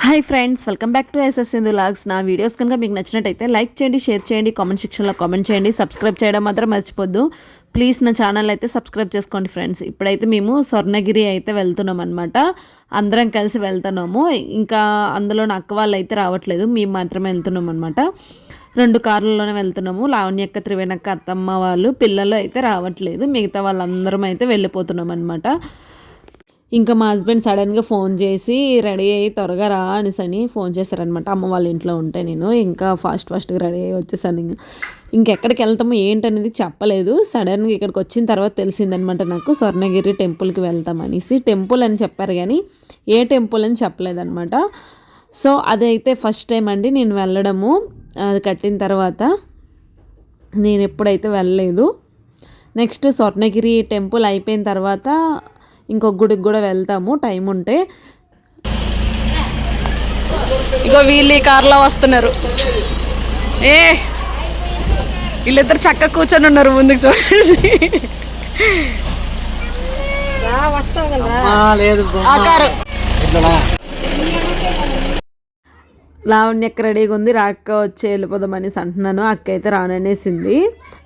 Hi friends, welcome back to SS Sindhu vlogs. నా videos కనుక మీకు నచ్చినట్టయితే లైక్ చేయండి, షేర్ చేయండి, కామెంట్ సెక్షన్లో కామెంట్ చేయండి, సబ్స్క్రైబ్ చేయడం మాత్రం మర్చిపోద్దు. ప్లీజ్ నా ఛానల్ అయితే సబ్స్క్రైబ్ చేసుకోండి ఫ్రెండ్స్. ఇప్పుడైతే మేము స్వర్ణగిరి అయితే వెళ్తున్నాం అనమాట. అందరం కలిసి వెళ్తున్నాము. ఇంకా అందులో నా అక్క వాళ్ళు అయితే రావట్లేదు, మేము మాత్రమే వెళ్తున్నాం అనమాట. 2 కార్లలోనే వెళ్తున్నాము. లావణ్యక్క, త్రివేణక్క, అత్తమ్మ వాళ్ళు, పిల్లలు అయితే రావట్లేదు. మిగతా వాళ్ళందరం అయితే వెళ్ళిపోతున్నాం అనమాట. ఇంకా మా హస్బెండ్ సడన్గా ఫోన్ చేసి రెడీ అయ్యి త్వరగా రా అనేసని ఫోన్ చేశారనమాట. అమ్మ వాళ్ళ ఇంట్లో ఉంటే నేను ఇంకా ఫాస్ట్గా రెడీ అయ్యి వచ్చేసాను. ఇంకెక్కడికి వెళ్తాము ఏంటనేది చెప్పలేదు. సడన్గా ఇక్కడికి వచ్చిన తర్వాత తెలిసిందనమాట నాకు, స్వర్ణగిరి టెంపుల్కి వెళ్తామనేసి. టెంపుల్ అని చెప్పారు కానీ ఏ టెంపుల్ అని చెప్పలేదన్నమాట. సో అదైతే ఫస్ట్ టైం అండి నేను వెళ్ళడము. అది కట్టిన తర్వాత నేను ఎప్పుడైతే వెళ్ళలేదు. నెక్స్ట్ స్వర్ణగిరి టెంపుల్ అయిపోయిన తర్వాత ఇంకొక గుడికి కూడా వెళ్తాము టైం ఉంటే. ఇగో వీళ్ళు ఈ కార్లో వస్తున్నారు. వీళ్ళిద్దరు చక్కగా కూర్చొని ఉన్నారు ముందుకు చూడండి. లావణ్యక్క రెడీగా ఉంది, రాక్క వచ్చి వెళ్ళిపోదామనేసి అంటున్నాను. అక్క అయితే రాననేసింది.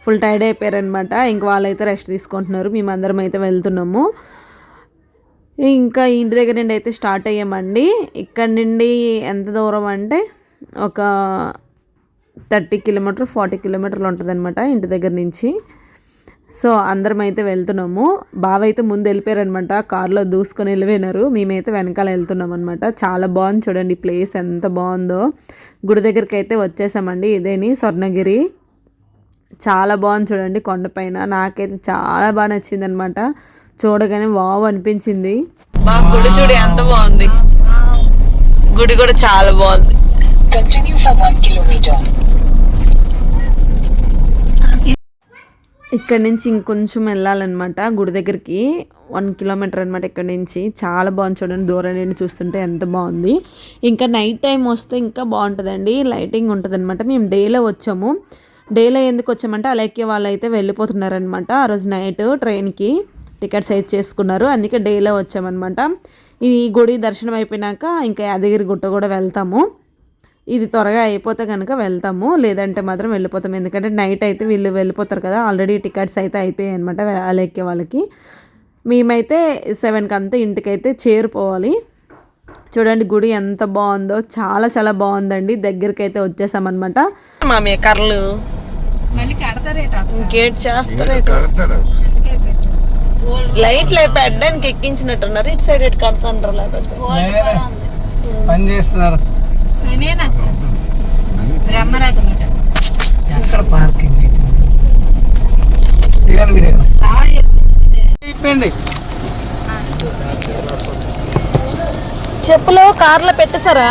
Full tired అయిపోయారనమాట. ఇంక వాళ్ళైతే రెస్ట్ తీసుకుంటున్నారు, మేమందరం అయితే వెళ్తున్నాము. ఇంకా ఇంటి దగ్గర నుండి అయితే స్టార్ట్ అయ్యామండి. ఇక్కడ నుండి ఎంత దూరం అంటే ఒక 30 కిలోమీటర్ 40 కిలోమీటర్లు ఉంటుంది అనమాట ఇంటి దగ్గర నుంచి. సో అందరం అయితే వెళ్తున్నాము. బావ అయితే ముందు వెళ్ళిపోయారనమాట, కార్లో దూసుకొని వెళ్ళిపోయినారు. మేమైతే వెనకాల వెళ్తున్నాం అనమాట. చాలా బాగుంది చూడండి, ప్లేస్ ఎంత బాగుందో. గుడి దగ్గరికి అయితే వచ్చేసామండి. ఇదేని స్వర్ణగిరి, చాలా బాగుంది చూడండి కొండపైన. నాకైతే చాలా బాగా నచ్చింది అనమాట. చూడగానే వావ్ అనిపించింది. మా గుడి చూడు ఎంత బాగుంది, గుడి కూడా చాలా బాగుంది. ఇక్కడ నుంచి ఇంకొంచెం వెళ్ళాలన్నమాట గుడి దగ్గరికి. 1 కిలోమీటర్ అనమాట ఇక్కడ నుంచి. చాలా బాగుంది చూడండి, దూరం నుండి చూస్తుంటే ఎంత బాగుంది. ఇంకా నైట్ టైం వస్తే ఇంకా బాగుంటుందండి, లైటింగ్ ఉంటుంది అనమాట. మేము డేలో వచ్చాము. డేలో ఎందుకు వచ్చామంటే అలెక్కే వాళ్ళు అయితే వెళ్ళిపోతున్నారనమాట. ఆ రోజు నైట్ ట్రైన్కి టికెట్స్ అయితే చేసుకున్నారు, అందుకే డేలో వచ్చామన్నమాట. ఈ గుడి దర్శనం అయిపోయినాక ఇంకా యాదగిరి గుట్ట కూడా వెళ్తాము. ఇది త్వరగా అయిపోతే కనుక వెళ్తాము, లేదంటే మాత్రం వెళ్ళిపోతాము. ఎందుకంటే నైట్ అయితే వీళ్ళు వెళ్ళిపోతారు కదా, ఆల్రెడీ టికెట్స్ అయితే అయిపోయాయి అనమాట అలెక్కే వాళ్ళకి. మేమైతే 7కి అంతా ఇంటికైతే చేరిపోవాలి. చూడండి గుడి ఎంత బాగుందో, చాలా చాలా బాగుందండి. దగ్గరికి అయితే వచ్చేసామన్నమాట. మామయ్య కర్రలు గేట్ చేస్తారు, లైట్లు పెట్టడానికి ఎక్కించినట్టున్నారు. ఇటు సైడ్ ఇటు కడతారు, లేకపోతే పని చేస్తున్నారు. ఎక్కడ పార్కింగ్ చెప్పులు కార్లో పెట్టేశారా?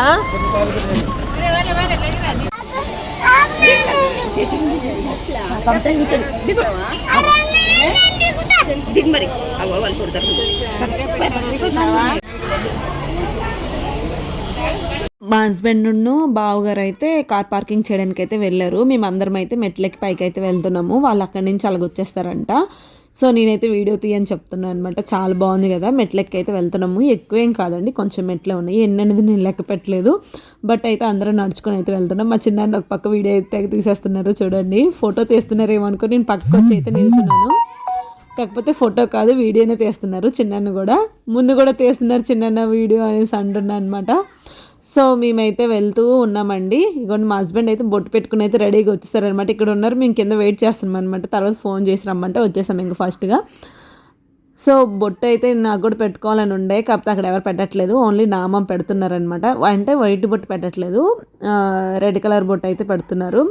మా హస్బెండ్ బావగారు అయితే కార్ పార్కింగ్ చేయడానికి అయితే వెళ్ళారు. మేమందరం అయితే మెట్లకి పైకి అయితే వెళ్తున్నాము. వాళ్ళు అక్కడి నుంచి అలాగ వచ్చేస్తారంట. సో నేనైతే వీడియో తీయని చెప్తున్నాను అనమాట. చాలా బాగుంది కదా, మెట్లకి అయితే వెళ్తున్నాము. ఎక్కువేం కాదండి, కొంచెం మెట్లే ఉన్నాయి. ఎన్ని అనేది నేను లెక్క పెట్టలేదు, బట్ అయితే అందరం నడుచుకొని అయితే వెళ్తున్నాం. మా చిన్న ఒక పక్క వీడియో అయితే తీసేస్తున్నారు చూడండి. ఫోటో తీస్తున్నారు ఏమనుకో, నేను పక్కకు వచ్చి అయితే నిల్చున్నాను. కాకపోతే ఫోటో కాదు, వీడియోనే తీస్తున్నారు. చిన్న కూడా ముందు కూడా తీస్తున్నారు, చిన్న వీడియో అనేసి అంటున్నా అనమాట. సో మేమైతే వెళ్తూ ఉన్నామండి. ఇగోండి మా హస్బెండ్ అయితే బొట్టు పెట్టుకుని అయితే రెడీగా వచ్చేసారనమాట. ఇక్కడ ఉన్నారు, మేము కింద వెయిట్ చేస్తున్నాం అనమాట. తర్వాత ఫోన్ చేసి రమ్మంటే వచ్చేసాం ఇంకా ఫాస్ట్గా. సో బొట్టు అయితే నాకు కూడా పెట్టుకోవాలని ఉండే, కాకపోతే అక్కడ ఎవరు పెట్టట్లేదు, ఓన్లీ నామం పెడుతున్నారనమాట. అంటే వైట్ బొట్టు పెట్టట్లేదు, రెడ్ కలర్ బొట్టు అయితే పెడుతున్నారు.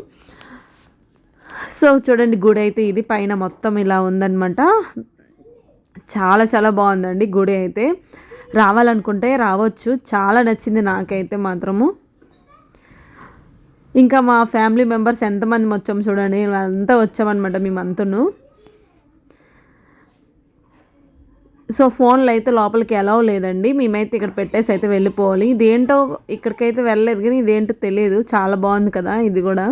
సో చూడండి గుడి అయితే ఇది పైన మొత్తం ఇలా ఉందన్నమాట. చాలా చాలా బాగుందండి గుడి అయితే. రావాలనుకుంటే రావచ్చు, చాలా నచ్చింది నాకైతే మాత్రము. ఇంకా మా ఫ్యామిలీ మెంబర్స్ ఎంతమంది వచ్చాము చూడండి, అంతా వచ్చామన్నమాట మేమంతను. సో ఫోన్లు అయితే లోపలికి అలౌ లేదండి, మేమైతే ఇక్కడ పెట్టేసి అయితే వెళ్ళిపోవాలి. ఇదేంటో ఇక్కడికైతే వెళ్ళలేదు కానీ ఇదేంటో తెలియదు. చాలా బాగుంది కదా, ఇది కూడా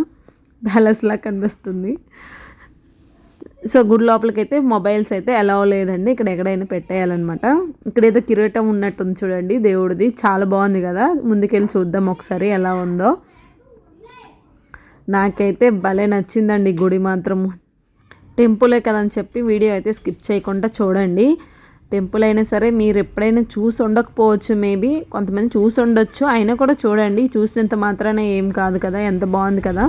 ప్యాలెస్ లా కనిపిస్తుంది. సో గుడి లోపలికి అయితే మొబైల్స్ అయితే అలౌ లేదండి, ఇక్కడ ఎక్కడైనా పెట్టేయాలన్నమాట. ఇక్కడైతే కిరీటం ఉన్నట్టుంది చూడండి దేవుడిది, చాలా బాగుంది కదా. ముందుకెళ్ళి చూద్దాం ఒకసారి ఎలా ఉందో. నాకైతే భలే నచ్చిందండి గుడి మాత్రము. టెంపులే కదని చెప్పి వీడియో అయితే స్కిప్ చేయకుండా చూడండి. టెంపుల్ అయినా సరే మీరు ఎప్పుడైనా చూసి ఉండకపోవచ్చు, మేబీ కొంతమంది చూసి ఉండొచ్చు, అయినా కూడా చూడండి. చూసినంత మాత్రాన ఏం కాదు కదా, ఎంత బాగుంది కదా.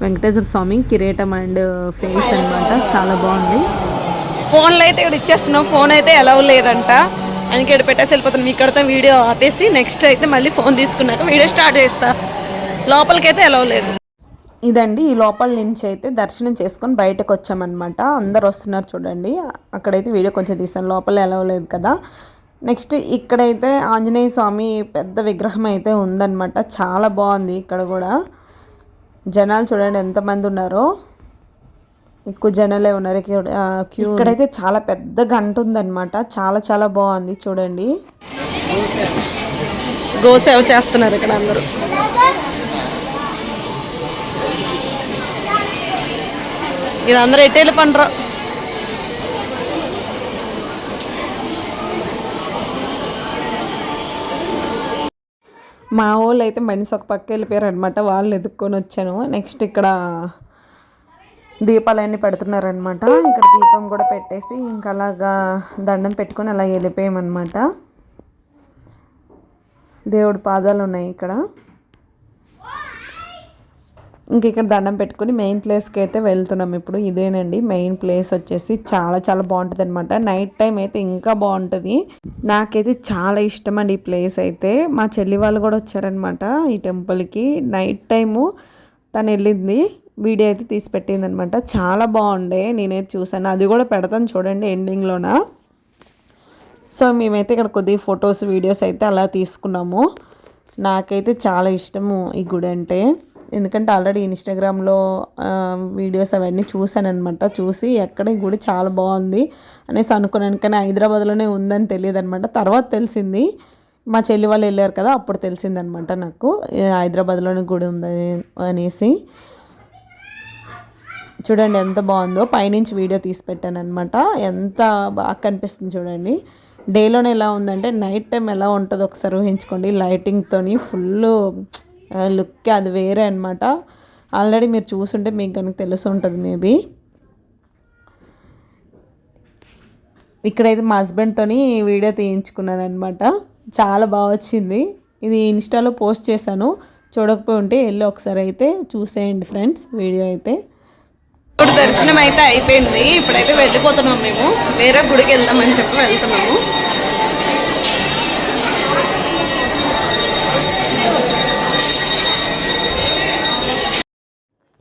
వెంకటేశ్వర స్వామి కిరీటం అండ్ ఫేస్ అనమాట, చాలా బాగుంది. ఫోన్లో అయితే ఇక్కడ ఇచ్చేస్తున్నాం, ఫోన్ అయితే ఎలా లేదంట, అందుకే ఇక్కడ పెట్టేసి వెళ్ళిపోతున్నాం. ఇక్కడతో వీడియో ఆపేసి నెక్స్ట్ అయితే మళ్ళీ ఫోన్ తీసుకున్నాక వీడియో స్టార్ట్ చేస్తా. లోపలికైతే ఎలా లేదు. ఇదండి, ఈ లోపల నుంచి అయితే దర్శనం చేసుకొని బయటకు వచ్చామన్నమాట. అందరు వస్తున్నారు చూడండి. అక్కడైతే వీడియో కొంచెం తీసాను, లోపల ఎలా లేదు కదా. నెక్స్ట్ ఇక్కడైతే ఆంజనేయ స్వామి పెద్ద విగ్రహం అయితే ఉందన్నమాట, చాలా బాగుంది. ఇక్కడ కూడా జనాలు చూడండి ఎంతమంది ఉన్నారో, ఎక్కువ జనాలే ఉన్నారు. క్యూ ఇక్కడైతే చాలా పెద్ద గంట ఉందన్నమాట, చాలా చాలా బాగుంది చూడండి. గోసేవ చేస్తున్నారు ఇక్కడ అందరూ. ఇది అందరూ ఎట్టేళ్ళు పండ్రు. మా వాళ్ళు అయితే మనిషి ఒక పక్క వెళ్ళిపోయారు అనమాట, వాళ్ళు ఎదుక్కొని వచ్చాను. నెక్స్ట్ ఇక్కడ దీపాలన్నీ పెడుతున్నారనమాట. ఇక్కడ దీపం కూడా పెట్టేసి ఇంకా అలాగా దండం పెట్టుకొని అలా వెళ్ళిపోయామన్నమాట. దేవుడి పాదాలు ఉన్నాయి ఇక్కడ. ఇంక ఇక్కడ దండం పెట్టుకుని మెయిన్ ప్లేస్కి అయితే వెళ్తున్నాం ఇప్పుడు. ఇదేనండి మెయిన్ ప్లేస్ వచ్చేసి, చాలా చాలా బాగుంటుంది అనమాట. నైట్ టైం అయితే ఇంకా బాగుంటుంది. నాకైతే చాలా ఇష్టం అండి ఈ ప్లేస్ అయితే. మా చెల్లి వాళ్ళు కూడా వచ్చారనమాట ఈ టెంపుల్కి. నైట్ టైము తను వెళ్ళింది, వీడియో అయితే తీసి పెట్టింది అనమాట. చాలా బాగుండే, నేనైతే చూసాను. అది కూడా పెడతాను చూడండి ఎండింగ్లోన. సో మేమైతే ఇక్కడ కొద్దిగా ఫొటోస్ వీడియోస్ అయితే అలా తీసుకున్నాము. నాకైతే చాలా ఇష్టము ఈ గుడి అంటే, ఎందుకంటే ఆల్రెడీ ఇన్స్టాగ్రామ్లో వీడియోస్ అవన్నీ చూశాను అనమాట. చూసి ఎక్కడ ఈ గుడి చాలా బాగుంది అనేసి అనుకున్నాను, కానీ హైదరాబాద్లోనే ఉందని తెలియదు అనమాట. తర్వాత తెలిసింది, మా చెల్లి వాళ్ళు వెళ్ళారు కదా, అప్పుడు తెలిసిందనమాట నాకు హైదరాబాద్లోనే గుడి ఉంది అనేసి. చూడండి ఎంత బాగుందో, పైనుంచి వీడియో తీసి పెట్టాను అనమాట. ఎంత బాగా కనిపిస్తుంది చూడండి. డేలోనే ఎలా ఉందంటే నైట్ టైం ఎలా ఉంటుందో ఒకసారి ఊహించుకోండి. లైటింగ్తోని ఫుల్ లుక్ అది వేరే అనమాట. ఆల్రెడీ మీరు చూసుంటే మీకు కనుక తెలుసు ఉంటుంది మేబీ. ఇక్కడైతే మా హస్బెండ్తోని వీడియో తీయించుకున్నాను అనమాట, చాలా బాగా వచ్చింది. ఇది ఇన్స్టాలో పోస్ట్ చేశాను, చూడకపోయి ఉంటే వెళ్ళి ఒకసారి అయితే చూసేయండి ఫ్రెండ్స్ వీడియో అయితే. ఇప్పుడు దర్శనం అయితే అయిపోయింది, ఇప్పుడైతే వెళ్ళిపోతున్నాం మేము. వేరే గుడికి వెళ్దామని చెప్పి వెళ్తున్నాము.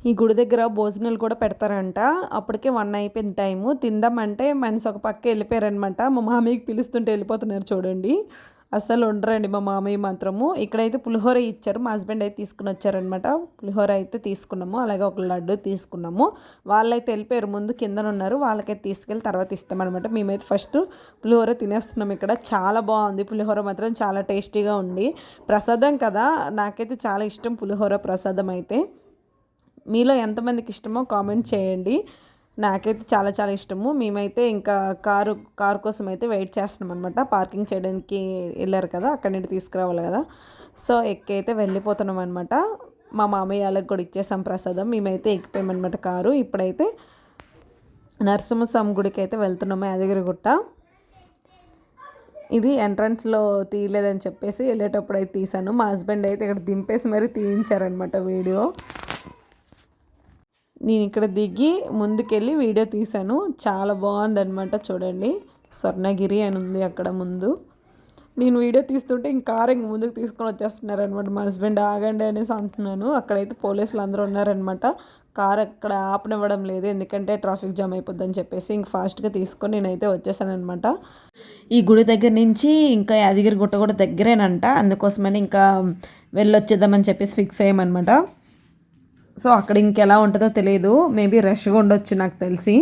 ఈ గుడి దగ్గర భోజనాలు కూడా పెడతారంట. అప్పటికే 1 అయిపోయింది టైము. తిందామంటే మనిషి ఒక పక్క వెళ్ళిపోయారనమాట. మా మామయ్యకి పిలుస్తుంటే వెళ్ళిపోతున్నారు చూడండి. అస్సలు ఉండరండి మా మామయ్య మాత్రము. ఇక్కడైతే పులిహోర ఇచ్చారు, మా హస్బెండ్ అయితే తీసుకుని వచ్చారనమాట. పులిహోర అయితే తీసుకున్నాము, అలాగే ఒక లడ్డు తీసుకున్నాము. వాళ్ళైతే వెళ్ళిపోయారు, ముందు కిందన ఉన్నారు, వాళ్ళకైతే తీసుకెళ్ళి తర్వాత ఇస్తామన్నమాట. మేమైతే ఫస్ట్ పులిహోర తినేస్తున్నాం. ఇక్కడ చాలా బాగుంది పులిహోర మాత్రం, చాలా టేస్టీగా ఉంది. ప్రసాదం కదా, నాకైతే చాలా ఇష్టం పులిహోర ప్రసాదం అయితే. మీలో ఎంతమందికి ఇష్టమో కామెంట్ చేయండి. నాకైతే చాలా చాలా ఇష్టము. మేమైతే ఇంకా కారు కోసం అయితే వెయిట్ చేస్తున్నాం అనమాట. పార్కింగ్ చేయడానికి వెళ్ళారు కదా, అక్కడి నుండి తీసుకురావాలి కదా. సో ఎక్కి అయితే వెళ్ళిపోతున్నాం అనమాట. మా మామయ్య వాళ్ళకి కూడా ఇచ్చేసాం ప్రసాదం. మేమైతే ఎక్కిపోయామన్నమాట కారు. ఇప్పుడైతే నరసింహస్వామి గుడికి అయితే వెళ్తున్నాము, యాదగిరిగుట్ట. ఇది ఎంట్రన్స్లో తీయలేదని చెప్పేసి వెళ్ళేటప్పుడు అయితే తీసాను. మా హస్బెండ్ అయితే ఇక్కడ దింపేసి మరీ తీయించారనమాట వీడియో. నేను ఇక్కడ దిగి ముందుకెళ్ళి వీడియో తీశాను, చాలా బాగుందన్నమాట. చూడండి స్వర్ణగిరి అని ఉంది అక్కడ ముందు. నేను వీడియో తీస్తుంటే ఇంక కారు ఇంక ముందుకు తీసుకొని వచ్చేస్తున్నారనమాట. మా హస్బెండ్ ఆగండి అనేసి అంటున్నాను. అక్కడైతే పోలీసులు అందరూ ఉన్నారనమాట. కారు అక్కడ ఆపనివ్వడం లేదు, ఎందుకంటే ట్రాఫిక్ జామ్ అయిపోద్దని చెప్పేసి ఇంక ఫాస్ట్గా తీసుకొని నేనైతే వచ్చేసాను అనమాట. ఈ గుడి దగ్గర నుంచి ఇంకా యాదగిరి గుట్ట కూడా దగ్గరేనంట, అందుకోసమని ఇంకా వెళ్ళొచ్చేద్దామని చెప్పేసి ఫిక్స్ అయ్యామన్నమాట. సో అక్కడ ఇంకెలా ఉంటుందో తెలియదు, మేబీ రష్గా ఉండొచ్చు నాకు తెలిసి,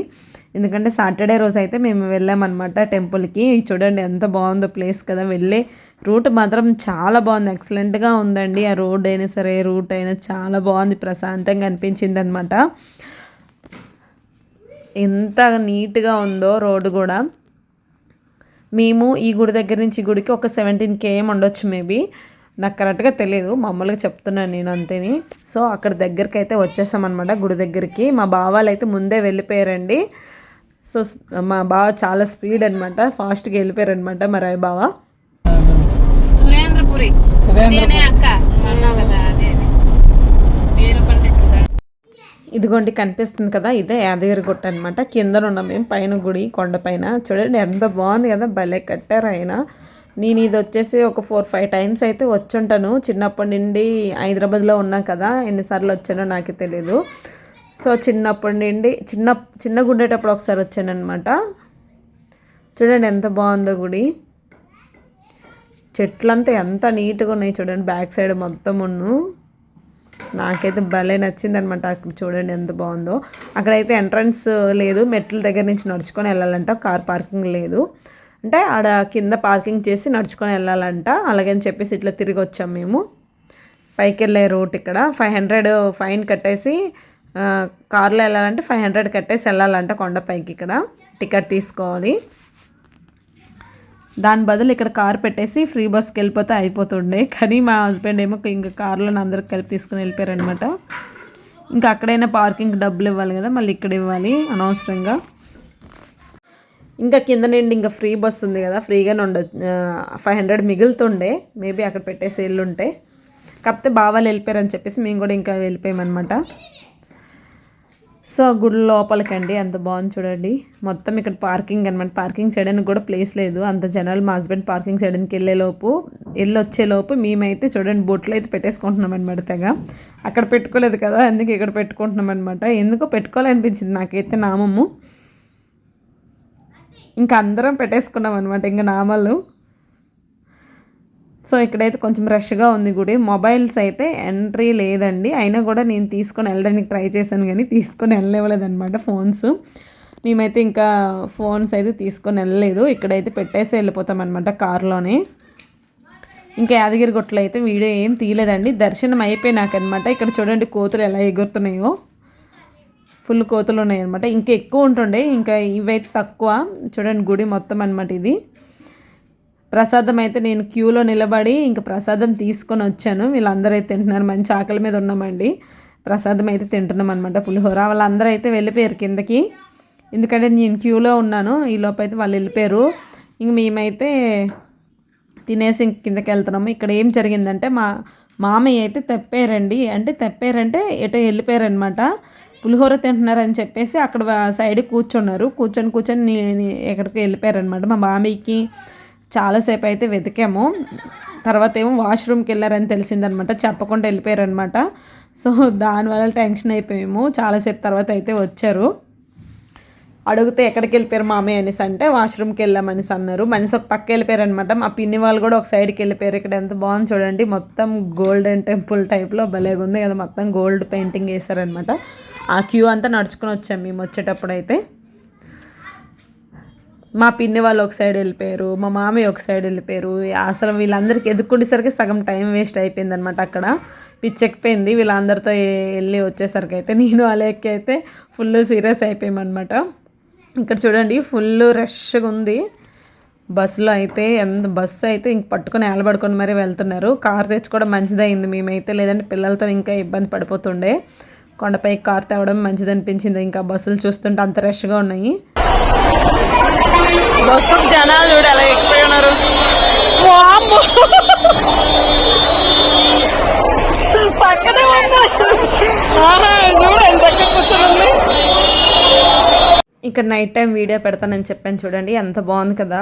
ఎందుకంటే సాటర్డే రోజు అయితే మేము వెళ్ళామన్నమాట టెంపుల్కి. చూడండి ఎంత బాగుందో ప్లేస్ కదా. వెళ్ళే రూట్ మాత్రం చాలా బాగుంది, ఎక్సలెంట్గా ఉందండి. ఆ రోడ్ అయినా సరే, రూట్ అయినా చాలా బాగుంది, ప్రశాంతంగా అనిపించింది అనమాట. ఎంత నీట్గా ఉందో రోడ్డు కూడా. మేము ఈ గుడి దగ్గర నుంచి ఈ గుడికి ఒక 17 km ఉండొచ్చు మేబీ, నాకు కరెక్ట్గా తెలియదు, మామూలుగా చెప్తున్నాను నేను అంతేని. సో అక్కడ దగ్గరికి అయితే వచ్చేసామన్నమాట గుడి దగ్గరికి. మా బావాలు అయితే ముందే వెళ్ళిపోయారండి. సో మా బావ చాలా స్పీడ్ అనమాట, ఫాస్ట్గా వెళ్ళిపోయారనమాట మా రాయ్ బావ. సురేంద్రపురి అక్క అన్నావు కదా, అదే ఇదిగోండి కనిపిస్తుంది కదా, ఇదే యాదగిరిగుట్ట అనమాట. కింద ఉన్నాం మేము, పైన గుడి కొండపైన. చూడండి ఎంత బాగుంది కదా, భలే కట్టారు ఆయన. నేను ఇది వచ్చేసి ఒక 4-5 times అయితే వచ్చుంటాను. చిన్నప్పటి నుండి హైదరాబాద్లో ఉన్నా కదా, ఎన్నిసార్లు వచ్చానో నాకే తెలీదు. సో చిన్నప్పటి నుండి చిన్నగా ఉండేటప్పుడు ఒకసారి వచ్చానమాట. చూడండి ఎంత బాగుందో గుడి. చెట్లంతా ఎంత నీట్గా ఉన్నాయి చూడండి, బ్యాక్ సైడ్ మొత్తం నాకైతే భలే నచ్చింది అనమాట. అక్కడ చూడండి ఎంత బాగుందో. అక్కడైతే ఎంట్రన్స్ లేదు, మెట్ల దగ్గర నుంచి నడుచుకొని వెళ్ళాలంట, కార్ పార్కింగ్ లేదు. అంటే ఆడ కింద పార్కింగ్ చేసి నడుచుకొని వెళ్ళాలంట. అలాగని చెప్పేసి ఇట్లా తిరిగి వచ్చాం మేము. పైకి వెళ్ళే రూట్ ఇక్కడ 500 ఫైన్ కట్టేసి కార్లో వెళ్ళాలంటే 500 కట్టేసి వెళ్ళాలంట కొండపైకి. ఇక్కడ టికెట్ తీసుకోవాలి. దాని బదులు ఇక్కడ కార్ పెట్టేసి ఫ్రీ బస్కి వెళ్ళిపోతే అయిపోతుండే. కానీ మా హస్బెండ్ ఏమో ఇంకా కార్లో అందరికి కలిపి తీసుకుని వెళ్ళిపోయారనమాట. ఇంకా అక్కడైనా పార్కింగ్ డబ్బులు ఇవ్వాలి కదా, మళ్ళీ ఇక్కడ ఇవ్వాలి అనవసరంగా. ఇంకా కింద నుండి ఇంకా ఫ్రీ బస్ ఉంది కదా, ఫ్రీగానే 500 మిగులుతుండే మేబీ అక్కడ పెట్టేసి వెళ్ళుంటే. కాకపోతే బావాలు వెళ్ళిపోయారని చెప్పేసి మేము కూడా ఇంకా వెళ్ళిపోయామన్నమాట. సో గుడి లోపలికండి ఎంత బాగుంది చూడండి. మొత్తం ఇక్కడ పార్కింగ్ అనమాట, పార్కింగ్ చేయడానికి కూడా ప్లేస్ లేదు, అంత జనాలు. మా హస్బెండ్ పార్కింగ్ చేయడానికి వచ్చేలోపు మేమైతే చూడండి బొట్లు అయితే పెట్టేసుకుంటున్నాం అనమాట. తెగ అక్కడ పెట్టుకోలేదు కదా, అందుకే ఇక్కడ పెట్టుకుంటున్నాం అనమాట. ఎందుకో పెట్టుకోవాలనిపించింది నాకైతే నామము. ఇంకా అందరం పెట్టేసుకున్నాం అనమాట ఇంకా నామాలు. సో ఇక్కడైతే కొంచెం రష్గా ఉంది గుడి. మొబైల్స్ అయితే ఎంట్రీ లేదండి, అయినా కూడా నేను తీసుకొని వెళ్ళడానికి ట్రై చేశాను కానీ తీసుకొని వెళ్ళలేదన్నమాట ఫోన్స్. మేమైతే ఇంకా ఫోన్స్ అయితే తీసుకొని వెళ్ళలేదు, ఇక్కడైతే పెట్టేసి వెళ్ళిపోతాం అనమాట కార్లోనే. ఇంకా యాదగిరిగుట్టలో అయితే వీడియో ఏం తీయలేదండి, దర్శనం అయిపోయినాకనమాట. ఇక్కడ చూడండి కోతులు ఎలా ఎగురుతున్నాయో, ఫుల్ కోతులు ఉన్నాయన్నమాట. ఇంకా ఎక్కువ ఉంటుండే, ఇంకా ఇవైతే తక్కువ. చూడండి గుడి మొత్తం అనమాట ఇది. ప్రసాదం అయితే నేను క్యూలో నిలబడి ఇంకా ప్రసాదం తీసుకొని వచ్చాను. వీళ్ళందరూ అయితే తింటున్నారు, మంచి ఆకలి మీద ఉన్నామండి. ప్రసాదం అయితే తింటున్నాం అనమాట, పులిహోర. వాళ్ళందరూ అయితే వెళ్ళిపోయారు కిందకి, ఎందుకంటే నేను క్యూలో ఉన్నాను. ఈ లోపు అయితే వాళ్ళు వెళ్ళిపోయారు. ఇంక మేమైతే తినేసి ఇంక కిందకి వెళ్తున్నాము. ఇక్కడ ఏం జరిగిందంటే మా మామయ్య అయితే తెప్పారంటే ఎటో వెళ్ళిపోయారనమాట. పులిహోర తింటున్నారని చెప్పేసి అక్కడ సైడ్ కూర్చున్నారు. కూర్చొని ఎక్కడికి వెళ్ళిపోయారనమాట. మా మామయ్యకి చాలాసేపు అయితే వెతికాము. తర్వాత ఏమో వాష్రూమ్కి వెళ్ళారని తెలిసిందనమాట, చెప్పకుండా వెళ్ళిపోయారనమాట. సో దానివల్ల టెన్షన్ అయిపోయాము. చాలాసేపు తర్వాత అయితే వచ్చారు. అడిగితే ఎక్కడికి వెళ్ళిపోయారు మామయ్య అనేసి అంటే వాష్రూమ్కి వెళ్ళామనేసి అన్నారు. మనిషి ఒక పక్క వెళ్ళిపోయారనమాట. మా పిన్ని వాళ్ళు కూడా ఒక సైడ్కి వెళ్ళిపోయారు. ఇక్కడ ఎంత బాగుంది చూడండి, మొత్తం గోల్డెన్ టెంపుల్ టైప్లో భలేగా ఉంది కదా, మొత్తం గోల్డ్ పెయింటింగ్ వేసారనమాట. ఆ క్యూ అంతా నడుచుకొని వచ్చాము మేము వచ్చేటప్పుడు అయితే. మా పిన్ని వాళ్ళు ఒక సైడ్ వెళ్ళిపోయారు, మా మామయ్య ఒక సైడ్ వెళ్ళిపోయారు. అసలు వీళ్ళందరికీ ఎదుర్కొనేసరికి సగం టైం వేస్ట్ అయిపోయింది అనమాట. అక్కడ పిచ్చెక్కిపోయింది వీళ్ళందరితో వెళ్ళి వచ్చేసరికి అయితే. నేను అలేకి అయితే ఫుల్ సీరియస్ అయిపోయామన్నమాట. ఇక్కడ చూడండి ఫుల్ రష్గా ఉంది బస్సులో అయితే. బస్సు అయితే ఇంక పట్టుకొని ఏలబడుకొని మరీ వెళ్తున్నారు. కార్ తెచ్చుకోవడం మంచిదైంది మేమైతే, లేదంటే పిల్లలతో ఇంకా ఇబ్బంది పడిపోతుండే. కొండపై కార్ తేవడం మంచిది అనిపించింది. ఇంకా బస్సులు చూస్తుంటే అంత రష్గా ఉన్నాయి. బస్సు జనాలు చూడు ఎలా ఎక్కువ ఉన్నారు. పక్కనే కూర్చొని ఇక్కడ నైట్ టైం వీడియో పెడతానని చెప్పాను చూడండి, ఎంత బాగుంది కదా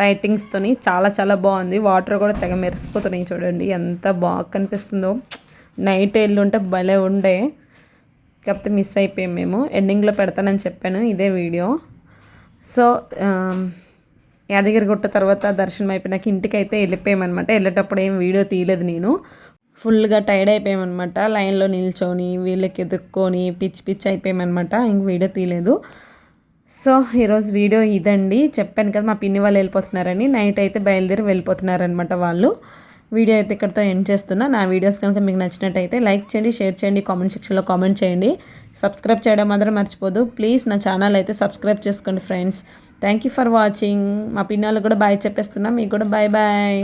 లైటింగ్స్తోని. చాలా చాలా బాగుంది. వాటర్ కూడా తెగ మెరిసిపోతున్నాయి చూడండి, ఎంత బాగా కనిపిస్తుందో. నైట్ వెళ్ళుంటే భలే ఉండే, కాకపోతే మిస్ అయిపోయాం మేము. ఎండింగ్లో పెడతానని చెప్పాను ఇదే వీడియో. సో యాదగిరిగుట్ట తర్వాత దర్శనం అయిపోయినాక ఇంటికి అయితే వెళ్ళిపోయామన్నమాట. వెళ్ళేటప్పుడు ఏం వీడియో తీయలేదు నేను, ఫుల్గా టైర్డ్ అయిపోయామన్నమాట. లైన్లో నిల్చొని వీళ్ళకి ఎదుక్కొని పిచ్చి అయిపోయామన్నమాట. ఇంక వీడియో తీయలేదు. సో ఈరోజు వీడియో ఇదండి. చెప్పాను కదా మా పిన్ని వాళ్ళు వెళ్ళిపోతున్నారని. నైట్ అయితే బయలుదేరి వెళ్ళిపోతున్నారనమాట వాళ్ళు. వీడియో అయితే ఇక్కడితో ఎండ్ చేస్తున్నా. నా వీడియోస్ కనుక మీకు నచ్చినట్టయితే లైక్ చేయండి, షేర్ చేయండి, కామెంట్ సెక్షన్లో కామెంట్ చేయండి. సబ్స్క్రైబ్ చేయడం మాత్రం మర్చిపోదు. ప్లీజ్ నా ఛానల్ అయితే సబ్స్క్రైబ్ చేసుకోండి friends. Thank you for watching. మా పిన్నోళ్ళకి కూడా బాయ్ చెప్పేస్తున్నా. మీకు కూడా బాయ్ బాయ్.